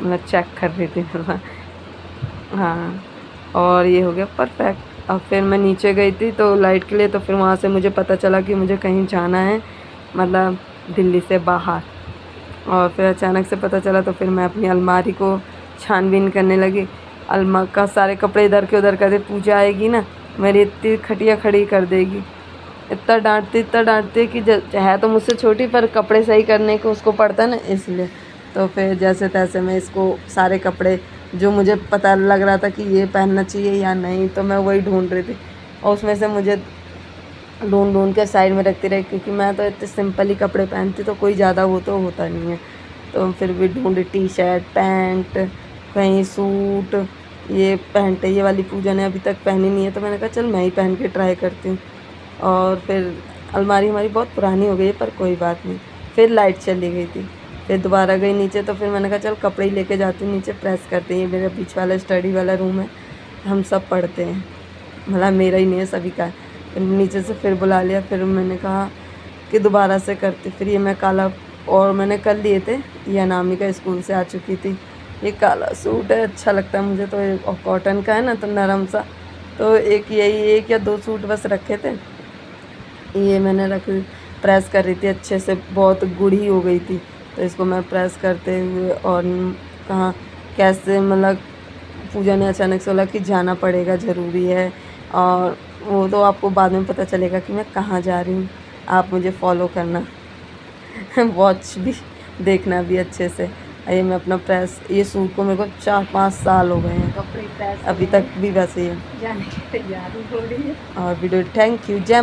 मतलब चेक कर रही थी मतलब। हाँ, और ये हो गया परफेक्ट। अब फिर मैं नीचे गई थी तो लाइट के लिए, तो फिर वहाँ से मुझे पता चला कि मुझे कहीं जाना है, मतलब दिल्ली से बाहर। और फिर अचानक से पता चला तो फिर मैं अपनी अलमारी को छानबीन करने लगी। अलमा का सारे कपड़े इधर के उधर कर दे, पूजा आएगी ना मेरी इतनी खटिया खड़ी कर देगी, इतना डांटती कि है तो मुझसे छोटी पर कपड़े सही करने को उसको पड़ता है ना, इसलिए। तो फिर जैसे तैसे मैं इसको सारे कपड़े जो मुझे पता लग रहा था कि ये पहनना चाहिए या नहीं, तो मैं वही ढूंढ रही थी और उसमें से मुझे ढूंढ के साइड में रखती रही, क्योंकि मैं तो इतने सिंपल ही कपड़े पहनती, तो कोई ज़्यादा वो तो होता नहीं है। तो फिर भी ढूंढी टी शर्ट, पैंट, कहीं सूट। ये पैंट ये वाली पूजा ने अभी तक पहनी नहीं है, तो मैंने कहा चल मैं ही पहन के ट्राई करती हूँ। और फिर अलमारी हमारी बहुत पुरानी हो गई है, पर कोई बात नहीं। फिर लाइट चली गई थी, फिर दोबारा गई नीचे, तो फिर मैंने कहा चल कपड़े ही लेके जाती हूँ नीचे, प्रेस करते हैं। ये मेरा बीच वाला स्टडी वाला रूम है, हम सब पढ़ते हैं, मतलब मेरा ही नहीं है, सभी का है। फिर नीचे से फिर बुला लिया, फिर मैंने कहा कि दोबारा से करते। फिर ये मैं काला, और मैंने कर लिए थे, ये अनामिका स्कूल से आ चुकी थी। ये काला सूट है, अच्छा लगता है मुझे तो, और कॉटन का है ना, तो नरम सा। तो एक या 2 सूट बस रखे थे, ये मैंने प्रेस कर रही थी अच्छे से, बहुत गुड़ी हो गई थी, तो इसको मैं प्रेस करते हुए, और कहाँ कैसे, मतलब पूजा ने अचानक से बोला कि जाना पड़ेगा, ज़रूरी है। और वो तो आपको बाद में पता चलेगा कि मैं कहाँ जा रही हूँ, आप मुझे फॉलो करना। वॉच भी देखना भी अच्छे से। ये मैं अपना प्रेस, ये सूट को मेरे को 4-5 साल हो गए हैं, कपड़े प्रेस अभी तक भी वैसे ही है। जाने की तैयारी हो रही है। और वीडियो, थैंक यू, जय